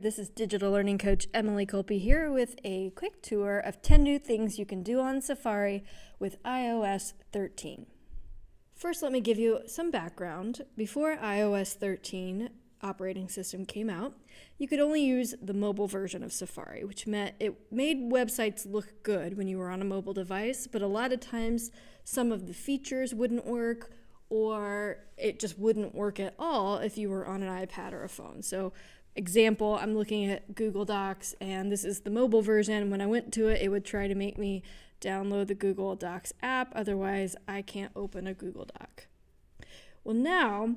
This is digital learning coach Emily Colpe here with a quick tour of 10 new things you can do on Safari with iOS 13. First, let me give you some background. Before iOS 13 operating system came out, you could only use the mobile version of Safari, which meant it made websites look good when you were on a mobile device, but a lot of times some of the features wouldn't work, or it just wouldn't work at all if you were on an iPad or a phone. So example, I'm looking at Google Docs, and this is the mobile version. When I went to it, it would try to make me download the Google Docs app. Otherwise, I can't open a Google Doc. Well, now,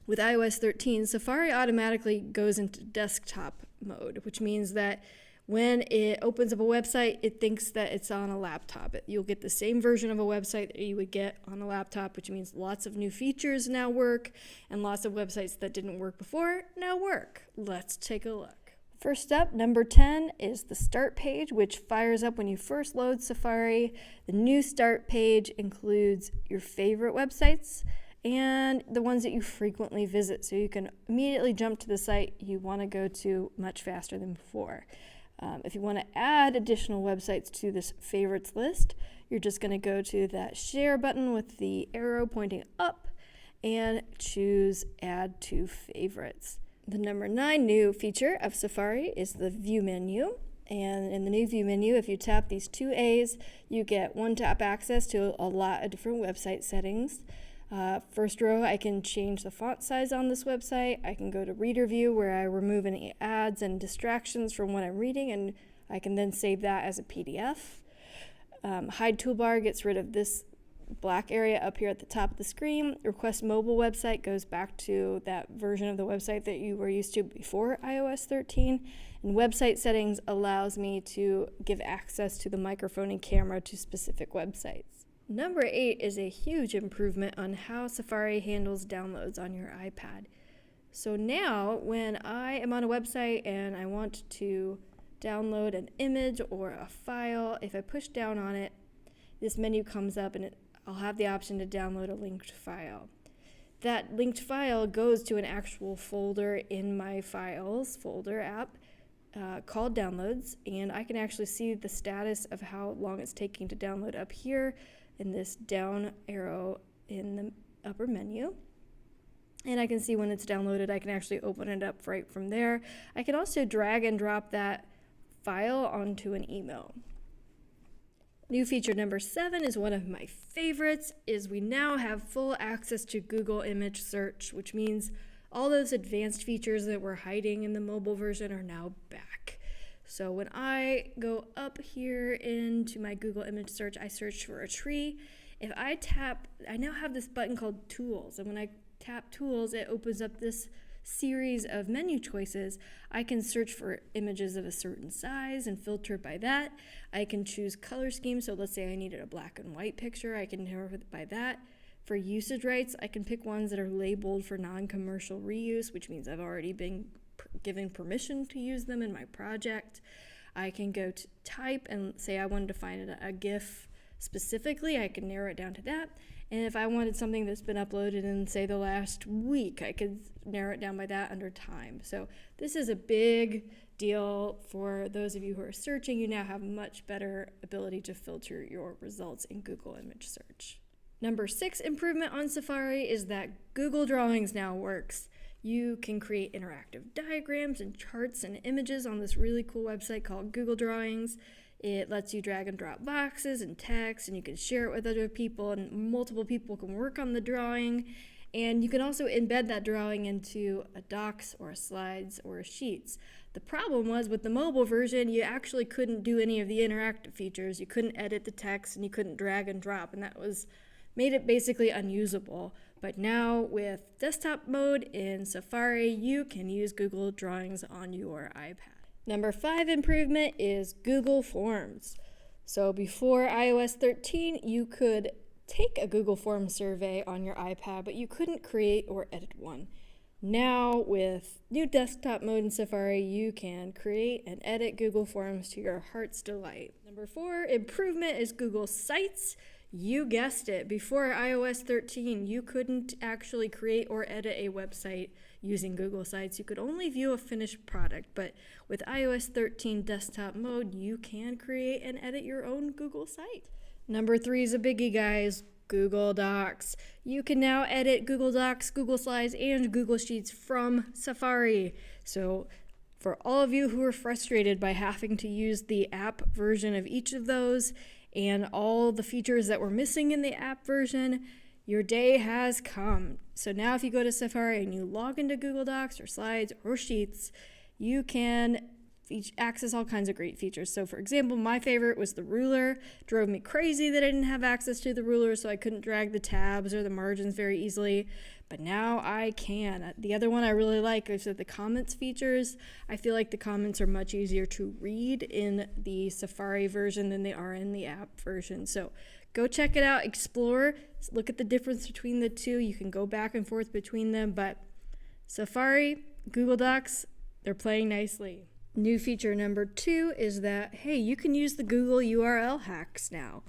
with iOS 13, Safari automatically goes into desktop mode, which means that when it opens up a website, it thinks that it's on a laptop. You'll get the same version of a website that you would get on a laptop, which means lots of new features now work, and lots of websites that didn't work before now work. Let's take a look. First up, number 10 is the start page, which fires up when you first load Safari. The new start page includes your favorite websites and the ones that you frequently visit, so you can immediately jump to the site you want to go to much faster than before. If you want to add additional websites to this favorites list, you're just going to go to that share button with the arrow pointing up and choose add to favorites. The number 9 new feature of Safari is the view menu. And in the new view menu, if you tap these 2 A's, you get one-tap access to a lot of different website settings. First row, I can change the font size on this website. I can go to reader view where I remove any ads and distractions from what I'm reading, and I can then save that as a PDF. Hide toolbar gets rid of this black area up here at the top of the screen. Request mobile website goes back to that version of the website that you were used to before iOS 13. And website settings allows me to give access to the microphone and camera to specific websites. Number 8 is a huge improvement on how Safari handles downloads on your iPad. So now, when I am on a website and I want to download an image or a file, if I push down on it, this menu comes up and I'll have the option to download a linked file. That linked file goes to an actual folder in my Files folder app called Downloads, and I can actually see the status of how long it's taking to download up here in this down arrow in the upper menu. And I can see when it's downloaded. I can actually open it up right from there. I can also drag and drop that file onto an email. New feature number 7 is one of my favorites, is we now have full access to Google image search, which means all those advanced features that were hiding in the mobile version are now back. So when I go up here into my Google image search, I search for a tree. If I tap, I now have this button called Tools, and when I tap Tools, it opens up this series of menu choices. I can search for images of a certain size and filter by that. I can choose color scheme, so let's say I needed a black and white picture, I can narrow it by that. For usage rights, I can pick ones that are labeled for non-commercial reuse, which means I've already been given permission to use them in my project. I can go to type and say I wanted to find a GIF specifically. I can narrow it down to that. And if I wanted something that's been uploaded in, say, the last week, I could narrow it down by that under time. So this is a big deal for those of you who are searching. You now have much better ability to filter your results in Google image search. Number 6 improvement on Safari is that Google Drawings now works. You can create interactive diagrams and charts and images on this really cool website called Google Drawings. It lets you drag and drop boxes and text, and you can share it with other people, and multiple people can work on the drawing. And you can also embed that drawing into a docs or a slides or a sheets. The problem was with the mobile version, you actually couldn't do any of the interactive features. You couldn't edit the text, and you couldn't drag and drop, and that made it basically unusable. But now with desktop mode in Safari, you can use Google Drawings on your iPad. Number 5 improvement is Google Forms. So before iOS 13, you could take a Google Forms survey on your iPad, but you couldn't create or edit one. Now with new desktop mode in Safari, you can create and edit Google Forms to your heart's delight. Number 4 improvement is Google Sites. You guessed it. Before iOS 13, you couldn't actually create or edit a website using Google Sites, you could only view a finished product, but with iOS 13 desktop mode, you can create and edit your own Google site. Number 3 is a biggie, guys. Google Docs. You can now edit Google Docs, Google Slides, and Google Sheets from Safari. So for all of you who are frustrated by having to use the app version of each of those and all the features that were missing in the app version, your day has come. So now if you go to Safari and you log into Google Docs or Slides or Sheets, you can access all kinds of great features. So for example, my favorite was the ruler. Drove me crazy that I didn't have access to the ruler, so I couldn't drag the tabs or the margins very easily, but now I can. The other one I really like is the comments features. I feel like the comments are much easier to read in the Safari version than they are in the app version. So go check it out, explore, look at the difference between the two. You can go back and forth between them, but Safari, Google Docs, they're playing nicely. New feature number 2 is that, hey, you can use the Google URL hacks now.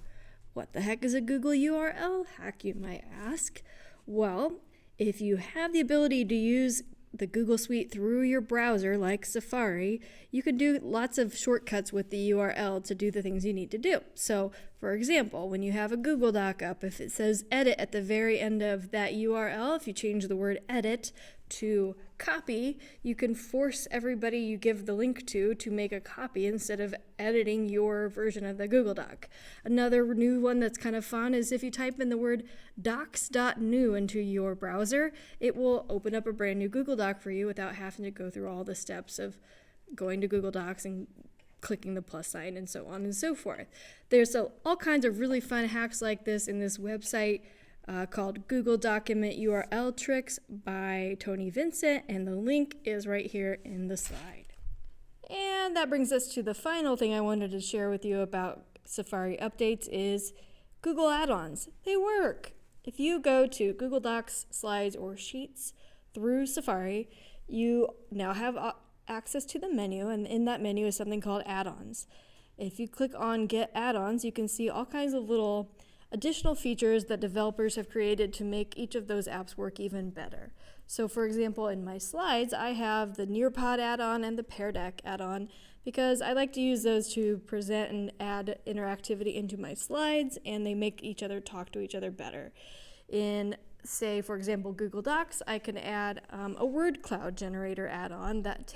What the heck is a Google URL hack, you might ask? Well, if you have the ability to use the Google Suite through your browser like Safari, you can do lots of shortcuts with the URL to do the things you need to do. So, for example, when you have a Google Doc up, if it says edit at the very end of that URL, if you change the word edit to copy, you can force everybody you give the link to make a copy instead of editing your version of the Google Doc. Another new one that's kind of fun is if you type in the word docs.new into your browser, it will open up a brand new Google Doc for you without having to go through all the steps of going to Google Docs and clicking the plus sign and so on and so forth. There's all kinds of really fun hacks like this in this website called Google Document URL Tricks by Tony Vincent, and the link is right here in the slide. And that brings us to the final thing I wanted to share with you about Safari updates is Google add-ons. They work. If you go to Google Docs, Slides, or Sheets through Safari, you now have access to the menu, and in that menu is something called add-ons. If you click on Get Add-ons, you can see all kinds of little additional features that developers have created to make each of those apps work even better. So for example, in my slides, I have the Nearpod add-on and the Pear Deck add-on because I like to use those to present and add interactivity into my slides, and they make each other talk to each other better. In, say, for example, Google Docs, I can add a word cloud generator add-on that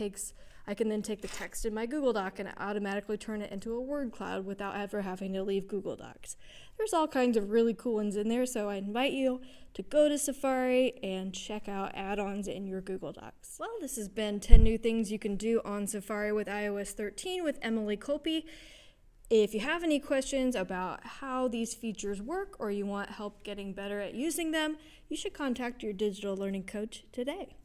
I can then take the text in my Google Doc and automatically turn it into a word cloud without ever having to leave Google Docs. There's all kinds of really cool ones in there, so I invite you to go to Safari and check out add-ons in your Google Docs. Well, this has been 10 new things you can do on Safari with iOS 13 with Emily Kolpe. If you have any questions about how these features work or you want help getting better at using them, you should contact your digital learning coach today.